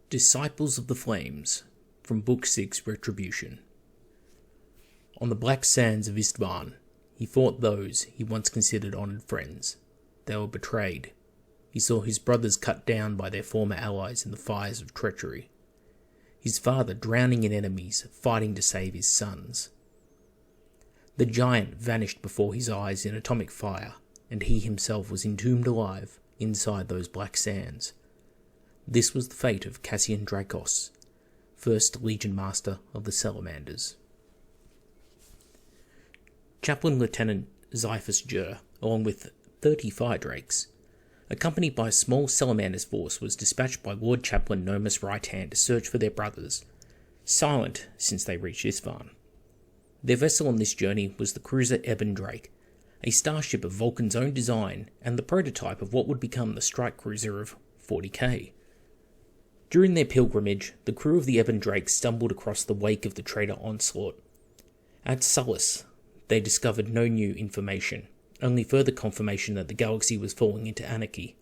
Disciples of the Flames, from Book 6 Retribution. On the black sands of Istvan, he fought those he once considered honoured friends. They were betrayed. He saw his brothers cut down by their former allies in the fires of treachery. His father drowning in enemies, fighting to save his sons. The giant vanished before his eyes in atomic fire, and he himself was entombed alive inside those black sands. This was the fate of Cassian Dracos, first Legion Master of the Salamanders. Chaplain Lieutenant Xiphus Jur, along with 30 fire drakes, accompanied by a small Salamander's force, was dispatched by Lord Chaplain Nomus Right-Hand to search for their brothers, silent since they reached Istvan. Their vessel on this journey was the cruiser Ebon Drake, a starship of Vulcan's own design and the prototype of what would become the strike cruiser of 40K. During their pilgrimage, the crew of the Ebon Drake stumbled across the wake of the traitor Onslaught. At Sullus, they discovered no new information, only further confirmation that the galaxy was falling into anarchy.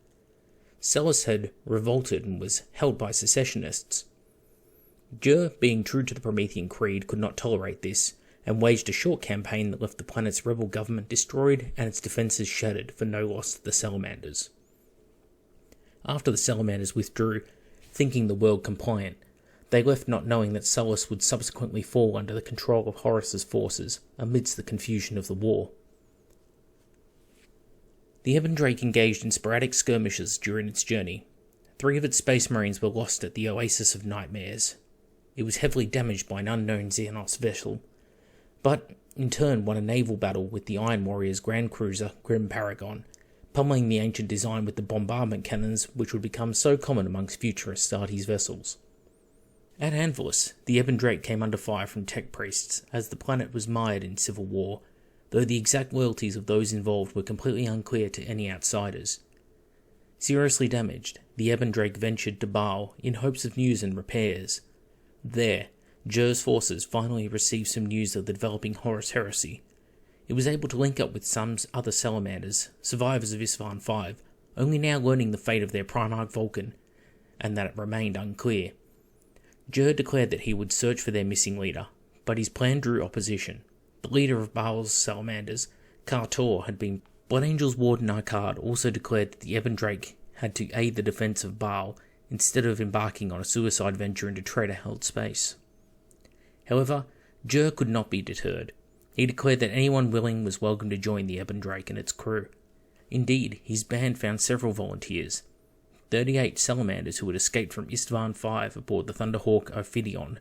Sullus had revolted and was held by secessionists. Jur, being true to the Promethean creed, could not tolerate this, and waged a short campaign that left the planet's rebel government destroyed and its defences shattered for no loss to the Salamanders. After the Salamanders withdrew, thinking the world compliant, they left not knowing that Sullus would subsequently fall under the control of Horus's forces amidst the confusion of the war. The Ebon Drake engaged in sporadic skirmishes during its journey. 3 of its space marines were lost at the Oasis of Nightmares. It was heavily damaged by an unknown Xenos vessel, but in turn won a naval battle with the Iron Warrior's Grand Cruiser Grim Paragon, pummeling the ancient design with the bombardment cannons which would become so common amongst future Astartes vessels. At Anvilus, the Ebon Drake came under fire from tech priests as the planet was mired in civil war, though the exact loyalties of those involved were completely unclear to any outsiders. Seriously damaged, the Ebon Drake ventured to Baal in hopes of news and repairs. There, Jur's forces finally received some news of the developing Horus Heresy. It was able to link up with some other Salamanders, survivors of Istvan 5, only now learning the fate of their Primarch Vulcan, and that it remained unclear. Jur declared that he would search for their missing leader, but his plan drew opposition. The leader of Baal's Salamanders, Kartor, had been Blood Angel's Warden Arkad also declared that the Ebon Drake had to aid the defense of Baal instead of embarking on a suicide venture into traitor-held space. However, Jur could not be deterred. He declared that anyone willing was welcome to join the Ebon Drake and its crew. Indeed, his band found several volunteers. 38 Salamanders who had escaped from Istvan 5 aboard the Thunderhawk Ophidion,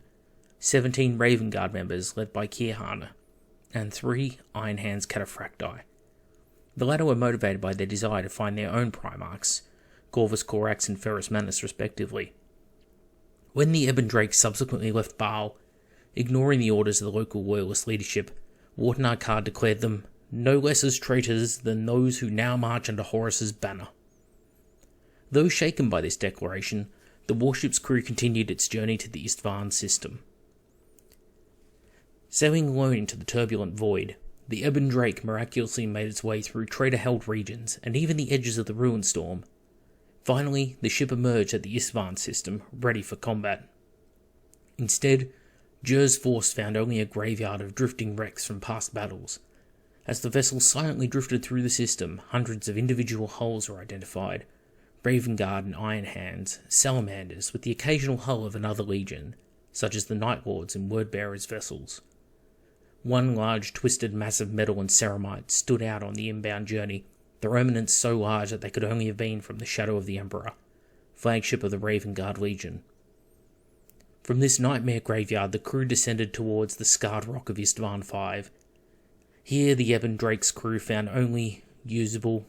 17 Raven Guard members led by Kirhana, and 3 Iron Hands Cataphracti. The latter were motivated by their desire to find their own Primarchs, Corvus Corax and Ferrus Manus respectively. When the Ebon Drake subsequently left Baal, ignoring the orders of the local loyalist leadership, Warden Arkad declared them no less as traitors than those who now march under Horus's banner. Though shaken by this declaration, the warship's crew continued its journey to the Istvan system. Sailing alone into the turbulent void, the Ebon Drake miraculously made its way through traitor-held regions and even the edges of the ruin storm. Finally, the ship emerged at the Istvan system, ready for combat. Instead, Jur's force found only a graveyard of drifting wrecks from past battles. As the vessel silently drifted through the system, hundreds of individual hulls were identified. Raven Guard and Iron Hands, Salamanders, with the occasional hull of another legion, such as the Night Lords and Wordbearers' vessels. One large twisted mass of metal and ceramite stood out on the inbound journey, the remnants so large that they could only have been from the Shadow of the Emperor, flagship of the Raven Guard Legion. From this nightmare graveyard, the crew descended towards the scarred rock of Istvan 5. Here, the Ebon Drake's crew found only usable,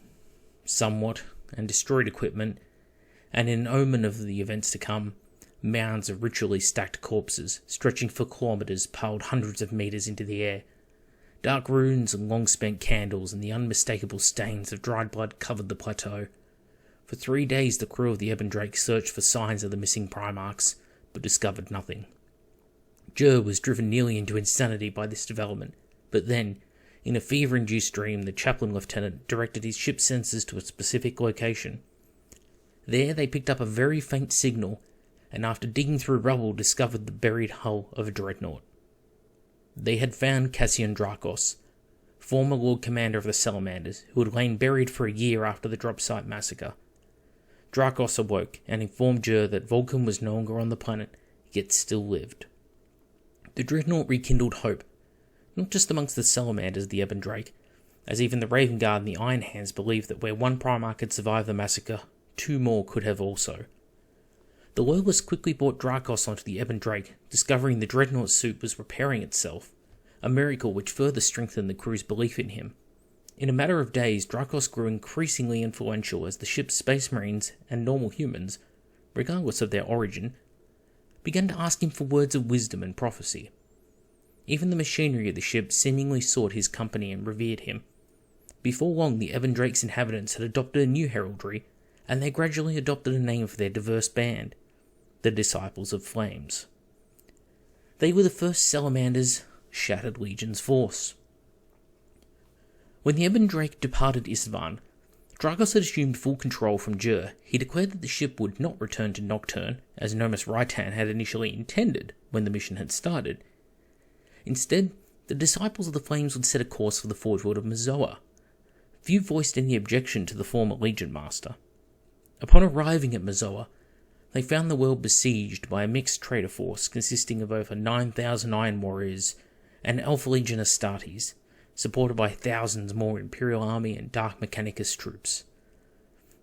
somewhat, and destroyed equipment, and in an omen of the events to come, mounds of ritually stacked corpses, stretching for kilometres, piled hundreds of metres into the air. Dark runes and long-spent candles and the unmistakable stains of dried blood covered the plateau. For 3 days, the crew of the Ebon Drake searched for signs of the missing Primarchs, but discovered nothing. Jur was driven nearly into insanity by this development, but then, in a fever-induced dream, the chaplain lieutenant directed his ship's sensors to a specific location. There they picked up a very faint signal, and after digging through rubble discovered the buried hull of a dreadnought. They had found Cassian Drakos, former Lord Commander of the Salamanders, who had lain buried for a year after the drop site massacre. Drakos awoke and informed Jur that Vulcan was no longer on the planet, yet still lived. The dreadnought rekindled hope, not just amongst the Salamanders of the Ebon Drake, as even the Raven Guard and the Iron Hands believed that where one Primarch had survived the massacre, 2 more could have also. The Loyalists quickly brought Drakos onto the Ebon Drake, discovering the dreadnought suit was repairing itself, a miracle which further strengthened the crew's belief in him. In a matter of days, Drakos grew increasingly influential as the ship's space marines and normal humans, regardless of their origin, began to ask him for words of wisdom and prophecy. Even the machinery of the ship seemingly sought his company and revered him. Before long, the Ebon Drake's inhabitants had adopted a new heraldry, and they gradually adopted a name for their diverse band, the Disciples of Flames. They were the first Salamander's Shattered Legion's force. When the Ebon Drake departed Isstvan, Drakos had assumed full control from Jur. He declared that the ship would not return to Nocturne, as Nomus Raitan had initially intended when the mission had started. Instead, the Disciples of the Flames would set a course for the Forge World of Mazoa. Few voiced any objection to the former Legion Master. Upon arriving at Mazoa, they found the world besieged by a mixed trader force consisting of over 9,000 Iron Warriors and Alpha Legion Astartes, supported by thousands more Imperial Army and Dark Mechanicus troops.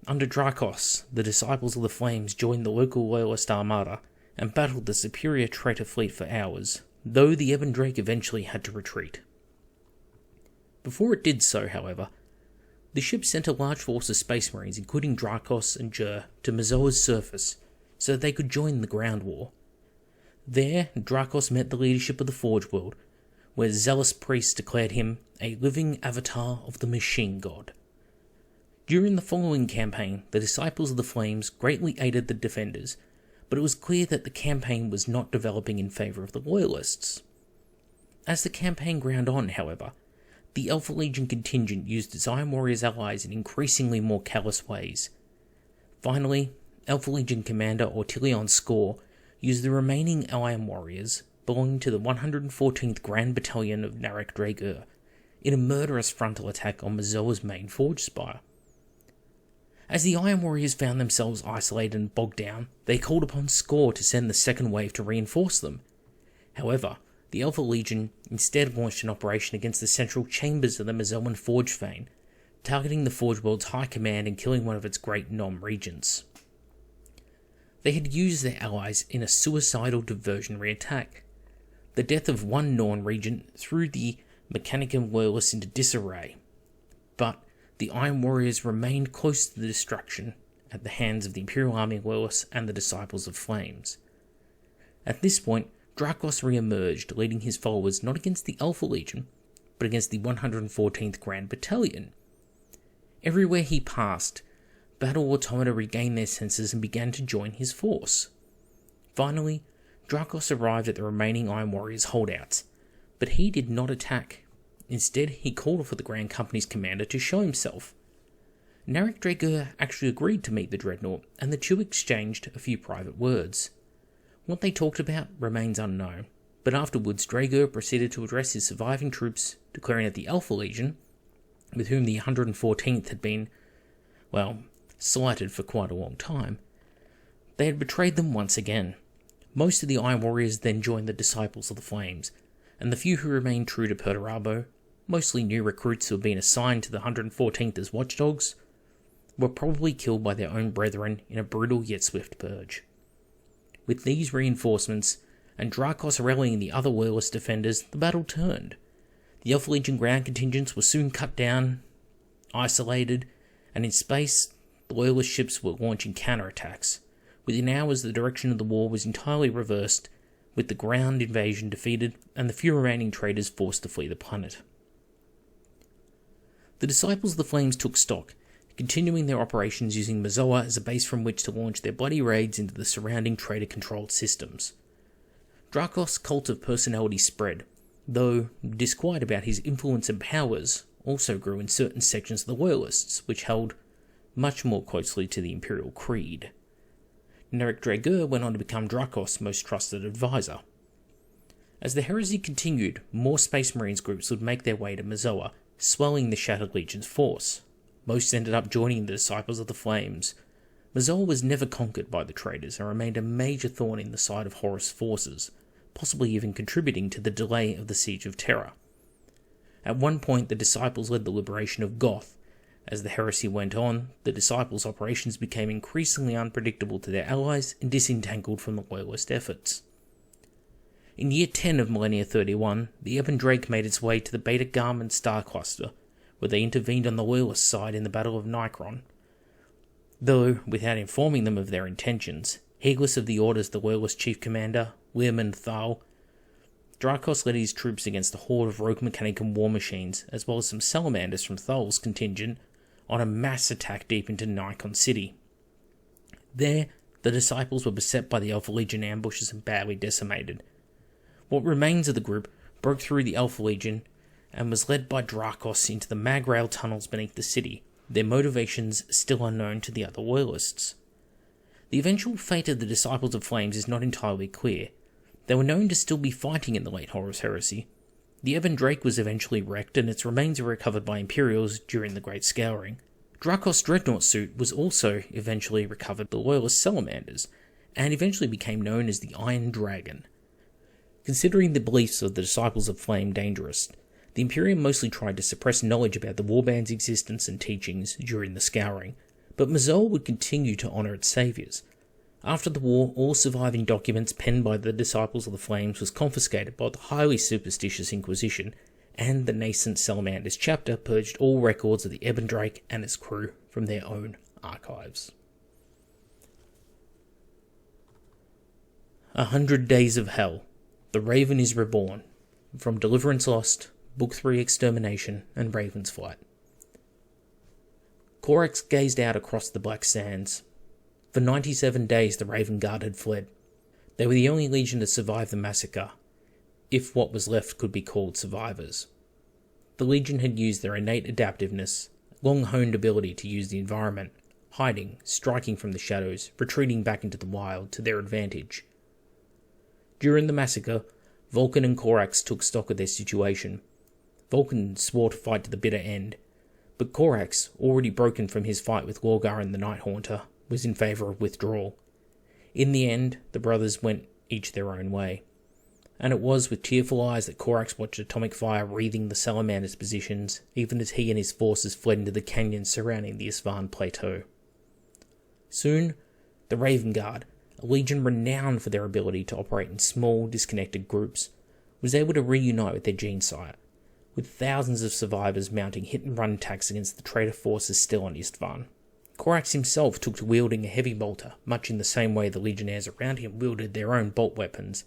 Under Drakos, the Disciples of the Flames joined the local Loyalist armada and battled the superior traitor fleet for hours, though the Ebon Drake eventually had to retreat. Before it did so, however, the ship sent a large force of Space Marines, including Drakos and Jur, to Mazoa's surface so that they could join the ground war. There, Drakos met the leadership of the Forge World, where zealous priests declared him a living avatar of the Machine God. During the following campaign, the Disciples of the Flames greatly aided the Defenders, but it was clear that the campaign was not developing in favour of the Loyalists. As the campaign ground on, however, the Alpha Legion contingent used its Iron Warriors allies in increasingly more callous ways. Finally, Alpha Legion Commander Ortilion Score used the remaining Iron Warriors belonging to the 114th Grand Battalion of Narek Dragur in a murderous frontal attack on Mazoa's main forge spire. As the Iron Warriors found themselves isolated and bogged down, they called upon Score to send the second wave to reinforce them. However, the Alpha Legion instead launched an operation against the central chambers of the Mazoan Forge Fane, targeting the Forge World's high command and killing one of its great Nom-regents. They had used their allies in a suicidal diversionary attack. The death of one Norn regent threw the Mechanicum Loyalists into disarray, but the Iron Warriors remained close to the destruction at the hands of the Imperial Army Loyalists and the Disciples of Flames. At this point, Drakos re-emerged, leading his followers not against the Alpha Legion, but against the 114th Grand Battalion. Everywhere he passed, battle automata regained their senses and began to join his force. Finally, Drakos arrived at the remaining Iron Warriors' holdouts, but he did not attack. Instead, he called for the Grand Company's commander to show himself. Narek Dragur actually agreed to meet the Dreadnought, and the two exchanged a few private words. What they talked about remains unknown, but afterwards Dragur proceeded to address his surviving troops, declaring that the Alpha Legion, with whom the 114th had been, slighted for quite a long time, they had betrayed them once again. Most of the Iron Warriors then joined the Disciples of the Flames, and the few who remained true to Perturabo, mostly new recruits who had been assigned to the 114th as watchdogs, were probably killed by their own brethren in a brutal yet swift purge. With these reinforcements, and Drakos rallying the other Loyalist defenders, the battle turned. The Alpha Legion ground contingents were soon cut down, isolated, and in space, the Loyalist ships were launching counterattacks. Within hours, the direction of the war was entirely reversed, with the ground invasion defeated and the few remaining traitors forced to flee the planet. The Disciples of the Flames took stock, continuing their operations using Mazoa as a base from which to launch their bloody raids into the surrounding traitor-controlled systems. Drakos' cult of personality spread, though disquiet about his influence and powers also grew in certain sections of the Loyalists, which held much more closely to the Imperial Creed. and Eric Draeger went on to become Drakos' most trusted advisor. As the Heresy continued, more Space Marines groups would make their way to Mazoa, swelling the Shattered Legion's force. Most ended up joining the Disciples of the Flames. Mazoa was never conquered by the traitors and remained a major thorn in the side of Horus' forces, possibly even contributing to the delay of the Siege of Terra. At one point, the Disciples led the liberation of Goth. As the Heresy went on, the Disciples' operations became increasingly unpredictable to their allies and disentangled from the Loyalist efforts. In year 10 of Millennia 31, the Ebon Drake made its way to the Beta Garmin star cluster, where they intervened on the Loyalist side in the Battle of Nikron. Though, without informing them of their intentions, heedless of the orders of the Loyalist chief commander, Learman Thal, Drakos led his troops against a horde of rogue Mechanicum war machines, as well as some salamanders from Thal's contingent, on a mass attack deep into Nikon City. There, the Disciples were beset by the Alpha Legion ambushes and badly decimated. What remains of the group broke through the Alpha Legion and was led by Drakos into the magrail tunnels beneath the city, their motivations still unknown to the other Loyalists. The eventual fate of the Disciples of Flames is not entirely clear. They were known to still be fighting in the late Horus Heresy. The Ebon Drake was eventually wrecked, and its remains were recovered by Imperials during the Great Scouring. Drakos' Dreadnought suit was also eventually recovered by the Loyalist Salamanders, and eventually became known as the Iron Dragon. Considering the beliefs of the Disciples of Flame dangerous, the Imperium mostly tried to suppress knowledge about the Warband's existence and teachings during the Scouring, but Mazoa would continue to honour its saviours. After the war, all surviving documents penned by the Disciples of the Flames was confiscated by the highly superstitious Inquisition, and the nascent Salamanders chapter purged all records of the Ebon Drake and its crew from their own archives. 100 Days of Hell. The Raven is Reborn. From Deliverance Lost, Book 3 Extermination, and Raven's Flight. Corax gazed out across the black sands. For 97 days the Raven Guard had fled. They were the only legion to survive the massacre, if what was left could be called survivors. The legion had used their innate adaptiveness, long-honed ability to use the environment, hiding, striking from the shadows, retreating back into the wild to their advantage. During the massacre, Vulcan and Corax took stock of their situation. Vulcan swore to fight to the bitter end, but Corax, already broken from his fight with Lorgar and the Night Haunter, was in favour of withdrawal. In the end, the brothers went each their own way, and it was with tearful eyes that Corax watched atomic fire wreathing the Salamanders' positions, even as he and his forces fled into the canyons surrounding the Isvan Plateau. Soon, the Raven Guard, a legion renowned for their ability to operate in small, disconnected groups, was able to reunite with their gene-sire, with thousands of survivors mounting hit-and-run attacks against the traitor forces still on Istvan. Corax himself took to wielding a heavy bolter, much in the same way the legionnaires around him wielded their own bolt weapons,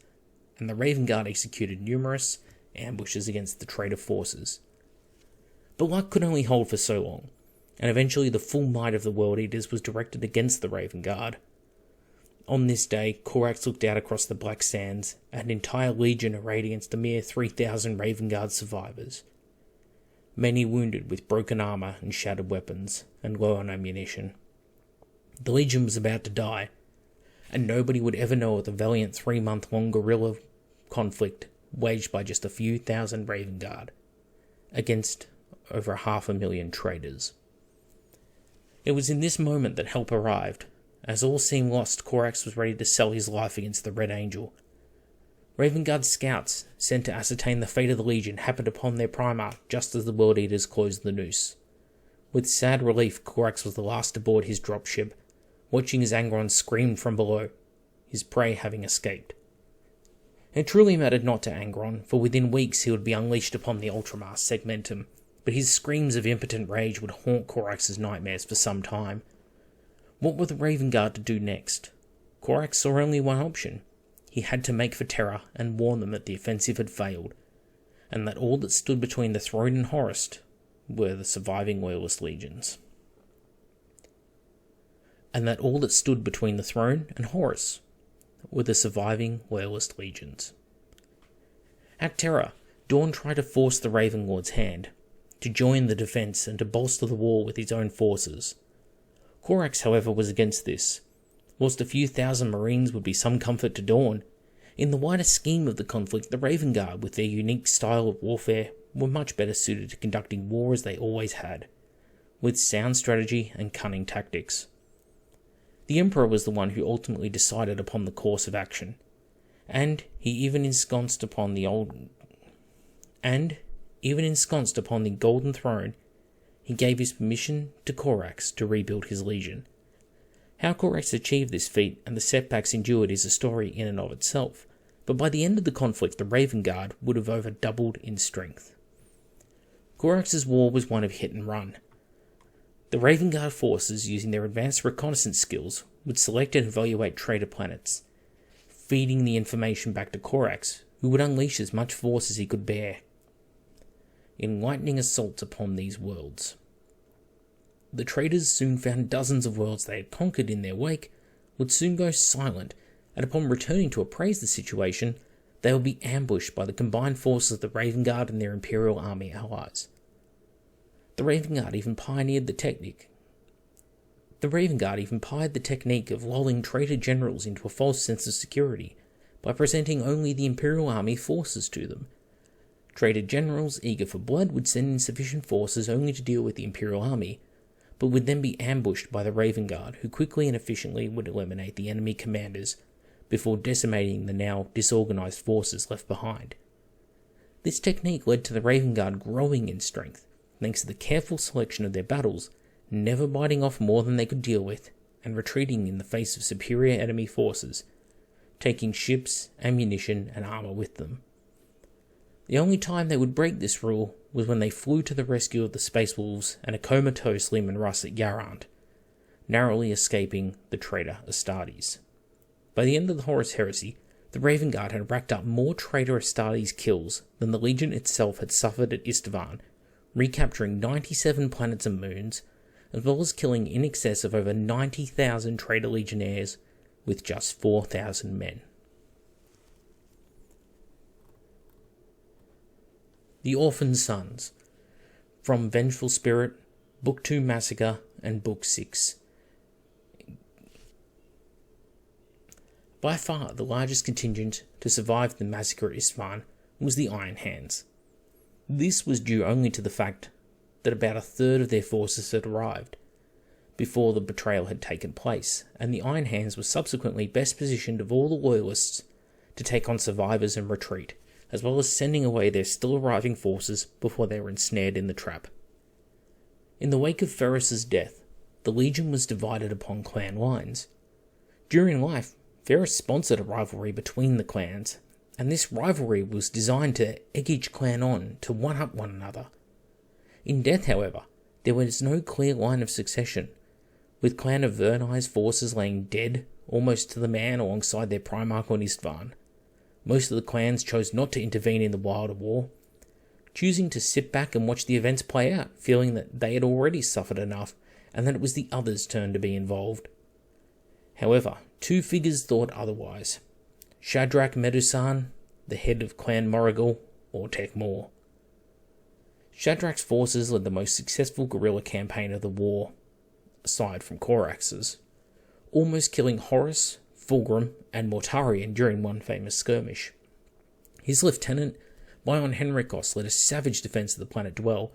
and the Raven Guard executed numerous ambushes against the traitor forces. But luck could only hold for so long, and eventually the full might of the World Eaters was directed against the Raven Guard. On this day, Corax looked out across the black sands at an entire legion arrayed against a mere 3,000 Raven Guard survivors. Many wounded with broken armour and shattered weapons, and low on ammunition. The legion was about to die, and nobody would ever know of the valiant 3-month-long guerrilla conflict waged by just a few thousand Raven Guard, against over 500,000 traitors. It was in this moment that help arrived. As all seemed lost, Corax was ready to sell his life against the Red Angel. Raven Guard's scouts, sent to ascertain the fate of the Legion, happened upon their Primarch just as the World Eaters closed the noose. With sad relief, Corax was the last to board his dropship, watching as Angron screamed from below, his prey having escaped. It truly mattered not to Angron, for within weeks he would be unleashed upon the Ultramar Segmentum, but his screams of impotent rage would haunt Corax's nightmares for some time. What were the Raven Guard to do next? Corax saw only one option. He had to make for Terra and warn them that the offensive had failed, and that all that stood between the throne and Horus were the surviving Loyalist legions. At Terra, Dawn tried to force the Raven Lord's hand, to join the defence and to bolster the wall with his own forces. Corax, however, was against this. Whilst a few thousand Marines would be some comfort to Dawn, in the wider scheme of the conflict, the Raven Guard, with their unique style of warfare, were much better suited to conducting war as they always had, with sound strategy and cunning tactics. The Emperor was the one who ultimately decided upon the course of action, and even ensconced upon the Golden Throne, he gave his permission to Corax to rebuild his legion. How Corax achieved this feat and the setbacks endured is a story in and of itself, but by the end of the conflict the Raven Guard would have over doubled in strength. Corax's war was one of hit and run. The Raven Guard forces, using their advanced reconnaissance skills, would select and evaluate traitor planets, feeding the information back to Corax, who would unleash as much force as he could bear in lightning assaults upon these worlds. The traitors soon found dozens of worlds they had conquered in their wake would soon go silent, and upon returning to appraise the situation, they would be ambushed by the combined forces of the Raven Guard and their Imperial Army allies. The Raven Guard even pioneered the technique of lulling traitor generals into a false sense of security by presenting only the Imperial Army forces to them. Traitor generals eager for blood would send in sufficient forces only to deal with the Imperial Army, but would then be ambushed by the Raven Guard, who quickly and efficiently would eliminate the enemy commanders before decimating the now disorganized forces left behind. This technique led to the Raven Guard growing in strength, thanks to the careful selection of their battles, never biting off more than they could deal with, and retreating in the face of superior enemy forces, taking ships, ammunition, and armor with them. The only time they would break this rule was when they flew to the rescue of the Space Wolves and a comatose Leman Russ at Yarrand, narrowly escaping the traitor Astartes. By the end of the Horus Heresy, the Raven Guard had racked up more traitor Astartes kills than the Legion itself had suffered at Istvan, recapturing 97 planets and moons, as well as killing in excess of over 90,000 traitor legionnaires with just 4,000 men. The Orphan Sons, from Vengeful Spirit, Book 2 Massacre, and Book 6. By far the largest contingent to survive the massacre at Istvan was the Iron Hands. This was due only to the fact that about a third of their forces had arrived before the betrayal had taken place, and the Iron Hands were subsequently best positioned of all the loyalists to take on survivors and retreat, as well as sending away their still arriving forces before they were ensnared in the trap. In the wake of Ferrus's death, the Legion was divided upon clan lines. During life, Ferrus sponsored a rivalry between the clans, and this rivalry was designed to egg each clan on to one-up one another. In death, however, there was no clear line of succession, with Clan of Vernai's forces laying dead almost to the man alongside their Primarch on Istvan. Most of the clans chose not to intervene in the wilder war, choosing to sit back and watch the events play out, feeling that they had already suffered enough and that it was the others' turn to be involved. However, two figures thought otherwise. Shadrach Medusan, the head of Clan Morrigal, or Tekmor. Shadrach's forces led the most successful guerrilla campaign of the war, aside from Corax's, almost killing Horus, Fulgrim, and Mortarion during one famous skirmish. His lieutenant, Bion Henrikos, led a savage defense of the planet Dwell,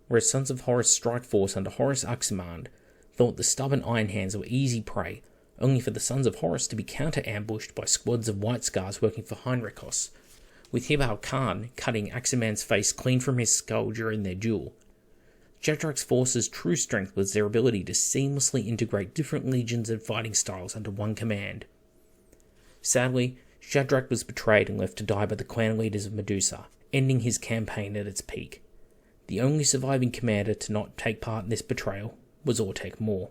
whereas Sons of Horus strike force under Horus Aximand thought the stubborn Iron Hands were easy prey, only for the Sons of Horus to be counter-ambushed by squads of White Scars working for Heinrichos, with Hibal Khan cutting Aximand's face clean from his skull during their duel. Shadrach's forces' true strength was their ability to seamlessly integrate different legions and fighting styles under one command. Sadly, Shadrach was betrayed and left to die by the clan leaders of Medusa, ending his campaign at its peak. The only surviving commander to not take part in this betrayal was Ortek Mor.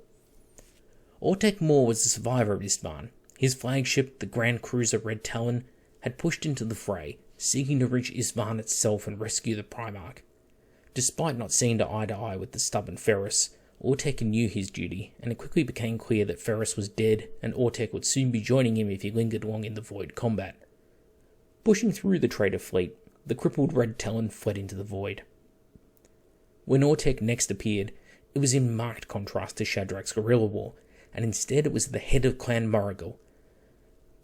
Ortek Mor was the survivor of Istvan. His flagship, the Grand Cruiser Red Talon, had pushed into the fray, seeking to reach Istvan itself and rescue the Primarch. Despite not seeing eye to eye with the stubborn Ferrus, Ortek knew his duty, and it quickly became clear that Ferrus was dead, and Ortek would soon be joining him if he lingered long in the void combat. Pushing through the traitor fleet, the crippled Red Talon fled into the void. When Ortek next appeared, it was in marked contrast to Shadrach's guerrilla war, and instead it was the head of Clan Morrigal,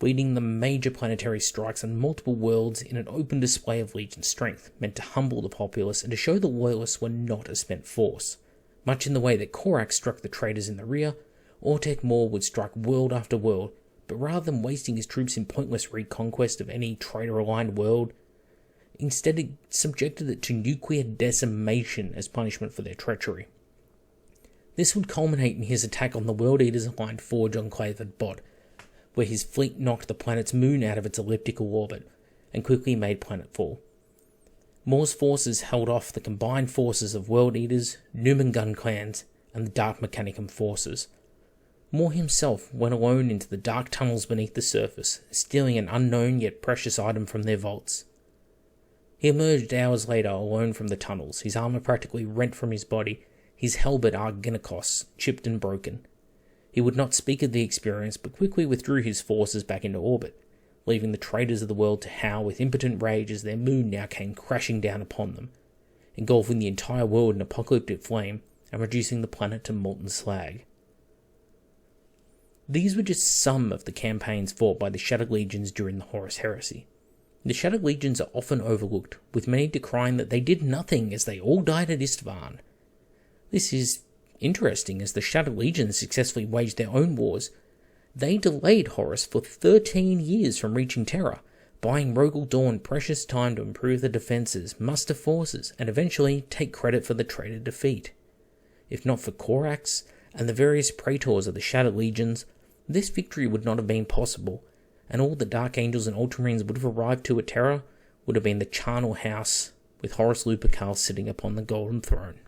leading the major planetary strikes on multiple worlds in an open display of Legion strength, meant to humble the populace and to show the Loyalists were not a spent force. Much in the way that Korak struck the traitors in the rear, Ortek Maw would strike world after world, but rather than wasting his troops in pointless reconquest of any traitor-aligned world, instead it subjected it to nuclear decimation as punishment for their treachery. This would culminate in his attack on the World Eaters-aligned Forge Enclave at Bod, where his fleet knocked the planet's moon out of its elliptical orbit, and quickly made planetfall. Maw's forces held off the combined forces of World Eaters, Numen Gun clans, and the Dark Mechanicum forces. Maw himself went alone into the dark tunnels beneath the surface, stealing an unknown yet precious item from their vaults. He emerged hours later alone from the tunnels, his armour practically rent from his body, his helmet Arginikos chipped and broken. He would not speak of the experience, but quickly withdrew his forces back into orbit, leaving the traitors of the world to howl with impotent rage as their moon now came crashing down upon them, engulfing the entire world in apocalyptic flame and reducing the planet to molten slag. These were just some of the campaigns fought by the Shattered Legions during the Horus Heresy. The Shattered Legions are often overlooked, with many decrying that they did nothing as they all died at Istvan. This is interesting, as the Shattered Legions successfully waged their own wars. They delayed Horus for 13 years from reaching Terra, buying Rogel Dawn precious time to improve their defences, muster forces, and eventually take credit for the traitor defeat. If not for Korax and the various praetors of the Shattered Legions, this victory would not have been possible, and all the Dark Angels and Ultramarines would have arrived to at Terra would have been the charnel house with Horus Lupercal sitting upon the Golden Throne.